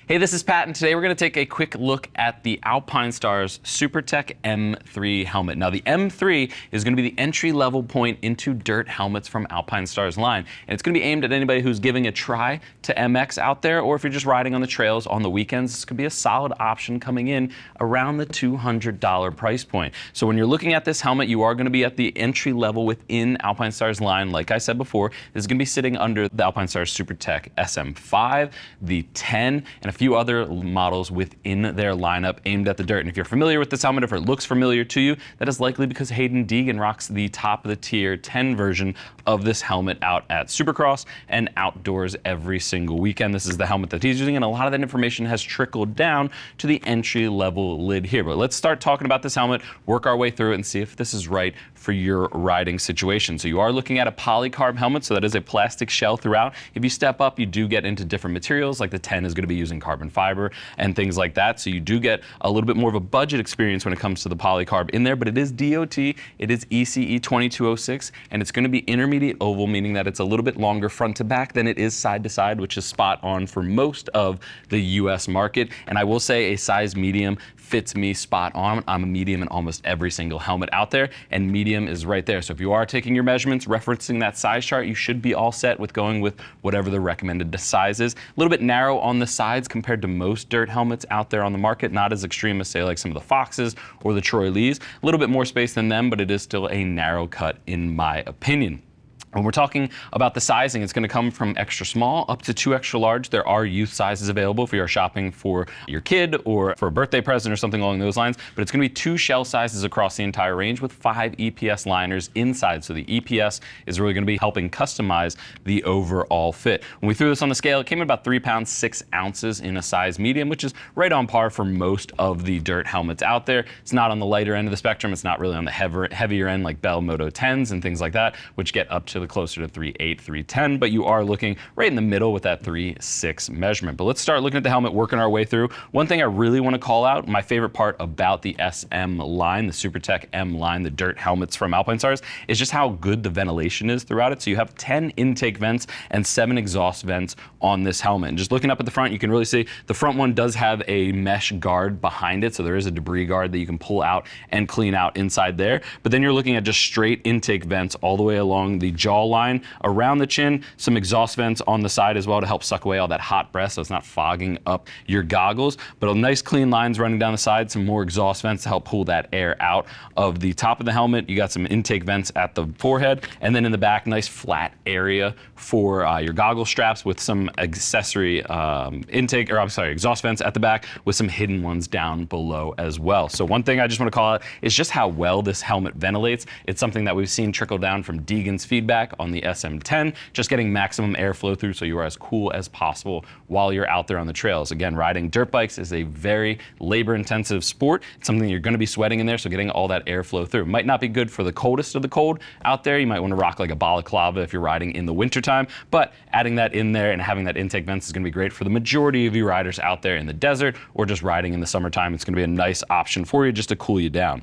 Hey, this is Pat, and today we're going to take a quick look at the Alpinestars Supertech M3 helmet. Now, the M3 is going to be the entry-level point into dirt helmets from Alpinestars line, and it's going to be aimed at anybody who's giving a try to MX out there, or if you're just riding on the trails on the weekends. This could be a solid option coming in around the $200 price point. So when you're looking at this helmet, you are going to be at the entry level within Alpinestars line. Like I said before, this is going to be sitting under the Alpinestars Supertech SM5, the 10, and a few other models within their lineup aimed at the dirt. And if you're familiar with this helmet, if it looks familiar to you, that is likely because Hayden Deegan rocks the top of the tier 10 version of this helmet out at Supercross and outdoors every single weekend. This is the helmet that he's using, and a lot of that information has trickled down to the entry level lid here. But let's start talking about this helmet, work our way through it, and see if this is right for your riding situation. So you are looking at a polycarb helmet, so that is a plastic shell throughout. If you step up, you do get into different materials, like the 10 is going to be using carbon fiber and things like that. So you do get a little bit more of a budget experience when it comes to the polycarb in there, but it is DOT, it is ECE 2206, and it's going to be intermediate oval, meaning that it's a little bit longer front to back than it is side to side, which is spot on for most of the US market. And I will say a size medium fits me spot on. I'm a medium in almost every single helmet out there, and medium is right there. So if you are taking your measurements, referencing that size chart, you should be all set with going with whatever the recommended size is. A little bit narrow on the sides compared to most dirt helmets out there on the market, not as extreme as say like some of the Foxes or the Troy Lees. A little bit more space than them, but it is still a narrow cut in my opinion. When we're talking about the sizing, it's going to come from extra small up to 2 extra large. There are youth sizes available if you are shopping for your kid or for a birthday present or something along those lines. But it's going to be 2 shell sizes across the entire range with 5 EPS liners inside. So the EPS is really going to be helping customize the overall fit. When we threw this on the scale, it came in about 3 pounds 6 ounces in a size medium, which is right on par for most of the dirt helmets out there. It's not on the lighter end of the spectrum. It's not really on the heavier end like Bell Moto 10s and things like that, which get up to the closer to 3.8, 3.10, but you are looking right in the middle with that 3.6 measurement. But let's start looking at the helmet, working our way through. One thing I really want to call out, my favorite part about the SM line, the Supertech M line, the dirt helmets from Alpinestars, is just how good the ventilation is throughout it. So you have 10 intake vents and 7 exhaust vents on this helmet. And just looking up at the front, you can really see the front one does have a mesh guard behind it, so there is a debris guard that you can pull out and clean out inside there. But then you're looking at just straight intake vents all the way along the jaw line, around the chin, some exhaust vents on the side as well to help suck away all that hot breath so it's not fogging up your goggles. But a nice clean lines running down the side, some more exhaust vents to help pull that air out of the top of the helmet. You got some intake vents at the forehead, and then in the back, nice flat area for your goggle straps with some accessory exhaust vents at the back with some hidden ones down below as well. So one thing I just want to call out is just how well this helmet ventilates. It's something that we've seen trickle down from Deegan's feedback on the SM10, just getting maximum airflow through so you are as cool as possible while you're out there on the trails. Again, riding dirt bikes is a very labor-intensive sport. It's something you're going to be sweating in there, so getting all that airflow through. Might not be good for the coldest of the cold out there. You might want to rock like a balaclava if you're riding in the wintertime, but adding that in there and having that intake vents is going to be great for the majority of you riders out there in the desert or just riding in the summertime. It's going to be a nice option for you just to cool you down.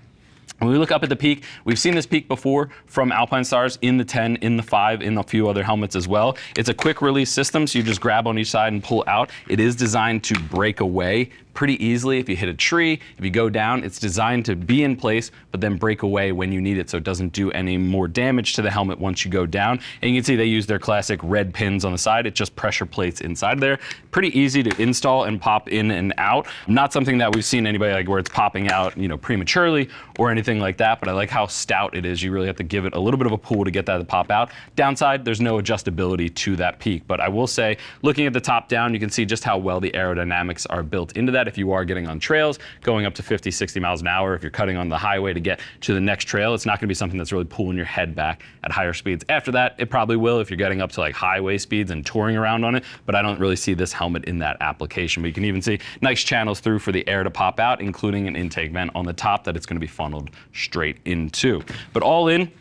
When we look up at the peak, we've seen this peak before from Alpinestars in the 10, in the 5, in a few other helmets as well. It's a quick release system, so you just grab on each side and pull out. It is designed to break away pretty easily if you hit a tree, if you go down. It's designed to be in place, but then break away when you need it so it doesn't do any more damage to the helmet once you go down. And you can see they use their classic red pins on the side. It's just pressure plates inside there. Pretty easy to install and pop in and out. Not something that we've seen anybody like where it's popping out, you know, prematurely or anything like that, but I like how stout it is. You really have to give it a little bit of a pull to get that to pop out. Downside, there's no adjustability to that peak, but I will say, looking at the top down, you can see just how well the aerodynamics are built into that. If you are getting on trails, going up to 50, 60 miles an hour, if you're cutting on the highway to get to the next trail, it's not going to be something that's really pulling your head back at higher speeds. After that, it probably will if you're getting up to like highway speeds and touring around on it, but I don't really see this helmet in that application. But you can even see nice channels through for the air to pop out, including an intake vent on the top that it's going to be funneled straight into. But all in,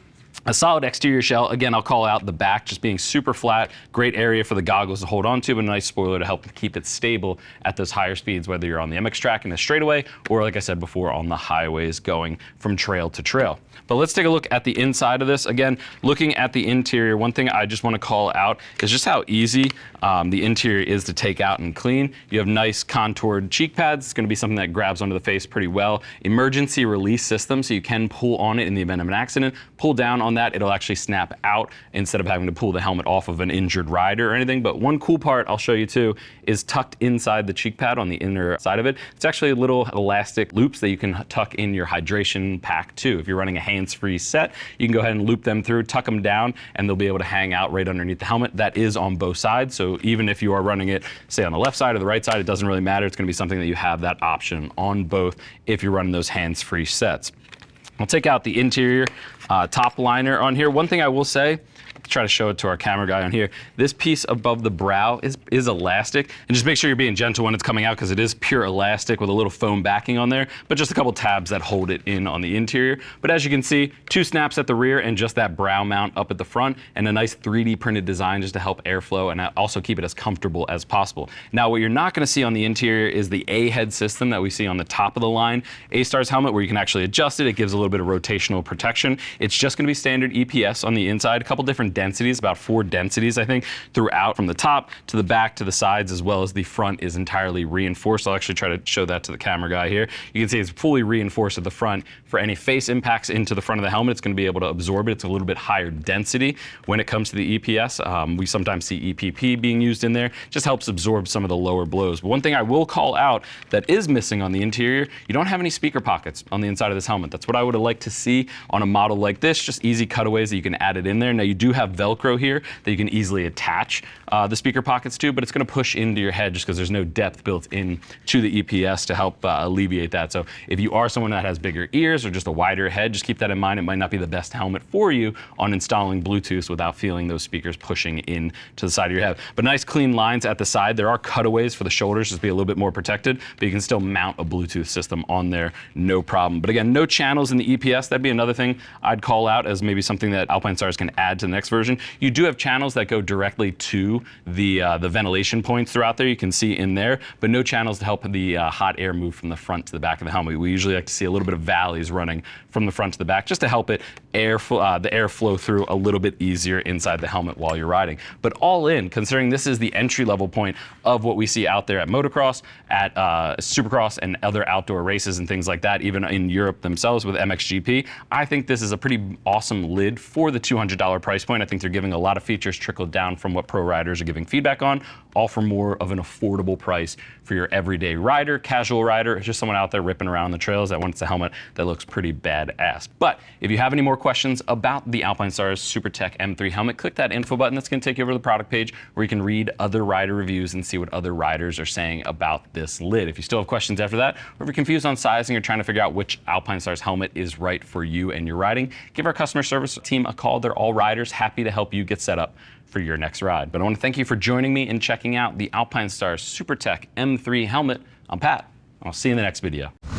A solid exterior shell. Again, I'll call out the back just being super flat, great area for the goggles to hold on to, but a nice spoiler to help keep it stable at those higher speeds, whether you're on the MX track in a straightaway or, like I said before, on the highways going from trail to trail. But let's take a look at the inside of this. Again, looking at the interior, one thing I just want to call out is just how easy the interior is to take out and clean. You have nice contoured cheek pads. It's going to be something that grabs onto the face pretty well. Emergency release system, so you can pull on it in the event of an accident. Pull down on that, it'll actually snap out instead of having to pull the helmet off of an injured rider or anything. But one cool part I'll show you too is tucked inside the cheek pad on the inner side of it. It's actually little elastic loops that you can tuck in your hydration pack too. If you're running a hands-free set, you can go ahead and loop them through, tuck them down, and they'll be able to hang out right underneath the helmet. That is on both sides, so even if you are running it, say on the left side or the right side, it doesn't really matter. It's going to be something that you have that option on both if you're running those hands-free sets. I'll take out the interior top liner on here. One thing I will say, try to show it to our camera guy on here, this piece above the brow is elastic, and just make sure you're being gentle when it's coming out because it is pure elastic with a little foam backing on there, but just a couple tabs that hold it in on the interior. But as you can see, 2 snaps at the rear and just that brow mount up at the front, and a nice 3D printed design just to help airflow and also keep it as comfortable as possible. Now what you're not going to see on the interior is the A-head system that we see on the top of the line A-Stars helmet, where you can actually adjust it. It gives a little bit of rotational protection. It's just going to be standard EPS on the inside, a couple different densities, about 4 densities I think throughout, from the top to the back to the sides, as well as the front is entirely reinforced. I'll actually try to show that to the camera guy here. You can see it's fully reinforced at the front. For any face impacts into the front of the helmet, it's going to be able to absorb it. It's a little bit higher density when it comes to the EPS. We sometimes see EPP being used in there. Just helps absorb some of the lower blows. But one thing I will call out that is missing on the interior, you don't have any speaker pockets on the inside of this helmet. That's what I would have liked to see on a model like this, just easy cutaways that you can add it in there. Now you do have Velcro here that you can easily attach the speaker pockets to, but it's going to push into your head just because there's no depth built in to the EPS to help alleviate that. So if you are someone that has bigger ears or just a wider head, just keep that in mind. It might not be the best helmet for you on installing Bluetooth without feeling those speakers pushing in to the side of your head. But nice clean lines at the side. There are cutaways for the shoulders just to be a little bit more protected, but you can still mount a Bluetooth system on there, no problem. But again, no channels in the EPS. That'd be another thing I'd call out as maybe something that Alpinestars can add to the next version. You do have channels that go directly to the ventilation points throughout there. You can see in there, but no channels to help the hot air move from the front to the back of the helmet. We usually like to see a little bit of valleys running from the front to the back just to help it the air flow through a little bit easier inside the helmet while you're riding. But all in, considering this is the entry level point of what we see out there at motocross, at supercross and other outdoor races and things like that, even in Europe themselves with MXGP, I think this is a pretty awesome lid for the $200 price point. I think they're giving a lot of features trickled down from what pro riders are giving feedback on, all for more of an affordable price for your everyday rider, casual rider, or just someone out there ripping around the trails that wants a helmet that looks pretty badass. But if you have any more questions about the Alpinestars Supertech M3 helmet, click that info button. That's going to take you over to the product page where you can read other rider reviews and see what other riders are saying about this lid. If you still have questions after that, or if you're confused on sizing or trying to figure out which Alpinestars helmet is right for you and your riding, give our customer service team a call. They're all riders, happy to help you get set up for your next ride. But I want to thank you for joining me and checking out the Alpinestars Supertech M3 helmet. I'm Pat. I'll see you in the next video.